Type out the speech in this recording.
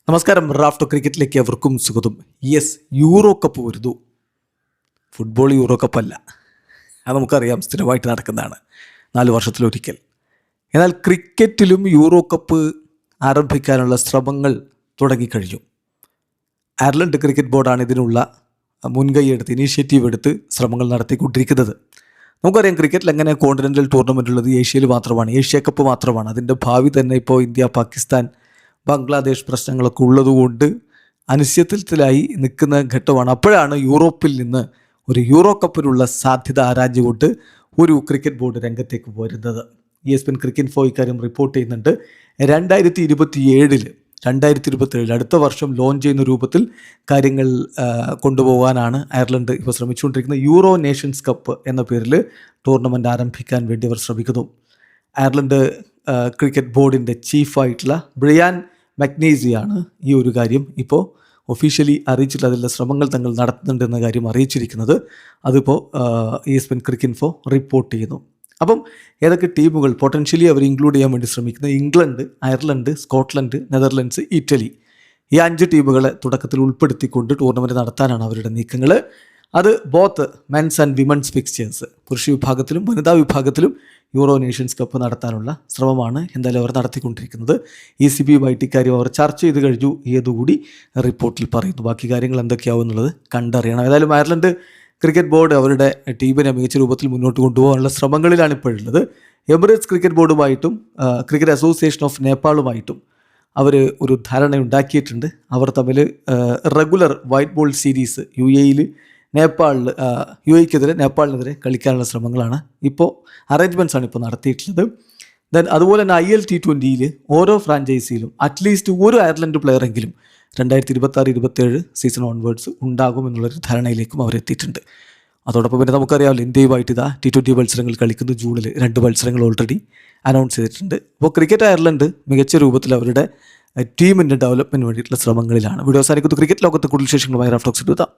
നമസ്കാരം. റാഫ്റ്റോ ക്രിക്കറ്റിലേക്ക് അവർക്കും സ്വാഗതം. യെസ്, യൂറോ കപ്പ് വരുന്നു. ഫുട്ബോൾ യൂറോ കപ്പ് അല്ല, അത് നമുക്കറിയാം, സ്ഥിരമായിട്ട് നടക്കുന്നതാണ് 4 വർഷത്തിലൊരിക്കൽ. എന്നാൽ ക്രിക്കറ്റിലും യൂറോ കപ്പ് ആരംഭിക്കാനുള്ള ശ്രമങ്ങൾ തുടങ്ങിക്കഴിഞ്ഞു. അയർലൻഡ് ക്രിക്കറ്റ് ബോർഡാണ് ഇതിനുള്ള മുൻകൈയെടുത്ത് ഇനീഷ്യേറ്റീവ് എടുത്ത് ശ്രമങ്ങൾ നടത്തിക്കൊണ്ടിരിക്കുന്നത്. നമുക്കറിയാം, ക്രിക്കറ്റിൽ എങ്ങനെ കോണ്ടിനെൻ്റൽ ടൂർണമെൻ്റ് ഉള്ളത് ഏഷ്യയിൽ മാത്രമാണ്, ഏഷ്യ കപ്പ് മാത്രമാണ്. അതിൻ്റെ ഭാവി തന്നെ ഇപ്പോൾ ഇന്ത്യ, പാകിസ്ഥാൻ, ബംഗ്ലാദേശ് പ്രശ്നങ്ങളൊക്കെ ഉള്ളതുകൊണ്ട് അനിശ്ചിതത്വത്തിലായി നിൽക്കുന്ന ഘട്ടമാണ്. അപ്പോഴാണ് യൂറോപ്പിൽ നിന്ന് ഒരു യൂറോ കപ്പിനുള്ള സാധ്യത ആരാഞ്ഞുകൊണ്ട് ഒരു ക്രിക്കറ്റ് ബോർഡ് രംഗത്തേക്ക് വരുന്നത്. ESPN ക്രിക്കറ്റ് ഇൻഫോ ഇക്കാര്യം റിപ്പോർട്ട് ചെയ്യുന്നുണ്ട്. 2027 അടുത്ത വർഷം ലോഞ്ച് ചെയ്യുന്ന രൂപത്തിൽ കാര്യങ്ങൾ കൊണ്ടുപോകാനാണ് അയർലൻഡ് ഇപ്പോൾ ശ്രമിച്ചുകൊണ്ടിരിക്കുന്നത്. യൂറോ നേഷൻസ് കപ്പ് എന്ന പേരിൽ ടൂർണമെൻറ്റ് ആരംഭിക്കാൻ വേണ്ടി അവർ ശ്രമിക്കുന്നു. അയർലൻഡ് ക്രിക്കറ്റ് ബോർഡിൻ്റെ ചീഫായിട്ടുള്ള ബ്രിയാൻ മക്നീസിയാണ് ഈ ഒരു കാര്യം ഇപ്പോൾ ഒഫീഷ്യലി അറിയിച്ചിട്ടുള്ള അതിലുള്ള ശ്രമങ്ങൾ തങ്ങൾ നടത്തുന്നുണ്ടെന്ന കാര്യം അറിയിച്ചിരിക്കുന്നത്. അതിപ്പോൾ ESPN ക്രിക്കറ്റ് ഇൻഫോ റിപ്പോർട്ട് ചെയ്യുന്നു. അപ്പം ഏതൊക്കെ ടീമുകൾ പൊട്ടൻഷ്യലി അവർ ഇൻക്ലൂഡ് ചെയ്യാൻ വേണ്ടി ശ്രമിക്കുന്നത്? England, Ireland, Scotland, Netherlands, Italy, ഈ 5 ടീമുകളെ തുടക്കത്തിൽ ഉൾപ്പെടുത്തിക്കൊണ്ട് ടൂർണമെൻറ്റ് നടത്താനാണ് അവരുടെ നീക്കങ്ങൾ. അത് both men's and women's fixtures, പുരുഷ വിഭാഗത്തിലും വനിതാ വിഭാഗത്തിലും യൂറോ നേഷൻസ് കപ്പ് നടത്താനുള്ള ശ്രമമാണ് എന്തായാലും അവർ നടത്തിക്കൊണ്ടിരിക്കുന്നത്. ECB-യുമായിട്ട് ഇക്കാര്യം അവർ ചർച്ച ചെയ്ത് കഴിഞ്ഞു ഏതുകൂടി റിപ്പോർട്ടിൽ പറയുന്നു. ബാക്കി കാര്യങ്ങൾ എന്തൊക്കെയാവും എന്നുള്ളത് കണ്ടറിയണം. ഏതായാലും അയർലൻഡ് ക്രിക്കറ്റ് ബോർഡ് അവരുടെ ടീമിനെ മികച്ച രൂപത്തിൽ മുന്നോട്ട് കൊണ്ടുപോകാനുള്ള ശ്രമങ്ങളിലാണ് ഇപ്പോഴുള്ളത്. എമിറേറ്റ്സ് ക്രിക്കറ്റ് ബോർഡുമായിട്ടും ക്രിക്കറ്റ് അസോസിയേഷൻ ഓഫ് നേപ്പാളുമായിട്ടും അവർ ഒരു ധാരണ ഉണ്ടാക്കിയിട്ടുണ്ട്. അവർ തമ്മിൽ റെഗുലർ വൈറ്റ് ബോൾ സീരീസ് UAE-ക്കെതിരെ നേപ്പാളിനെതിരെ കളിക്കാനുള്ള ശ്രമങ്ങളാണ് ഇപ്പോൾ, അറേഞ്ച്മെൻറ്റ്സാണ് ഇപ്പോൾ നടത്തിയിട്ടുള്ളത്. ദെൻ അതുപോലെ തന്നെ IL T20 ഓരോ ഫ്രാഞ്ചൈസിയിലും അറ്റ്ലീസ്റ്റ് ഒരു അയർലൻഡ് പ്ലെയറെങ്കിലും 2026-27 സീസൺ ഓൺവേർഡ്സ് ഉണ്ടാകും എന്നുള്ളൊരു ധാരണയിലേക്കും അവർ എത്തിയിട്ടുണ്ട്. അതോടൊപ്പം പിന്നെ നമുക്കറിയാമല്ലോ, ഇന്ത്യയുമായിട്ട് ഇതാ T20 മത്സരങ്ങൾ കളിക്കുന്നു. ജൂണിൽ 2 മത്സരങ്ങൾ ഓൾറെഡി അനൗൺസ് ചെയ്തിട്ടുണ്ട്. അപ്പോൾ ക്രിക്കറ്റ് അയർലൻഡ് മികച്ച രൂപത്തിൽ അവരുടെ ടീമിൻ്റെ ഡെവലപ്മെൻറ്റിന് വേണ്ടിയിട്ടുള്ള ശ്രമങ്ങളിലാണ്. വീഡിയോ അവസാനിക്കുന്നു. ക്രിക്കറ്റ് ലോകത്ത് കൂടുതൽ വിശേഷങ്ങളുമായി റാഫ്റ്റോക്സ് എടുത്താം.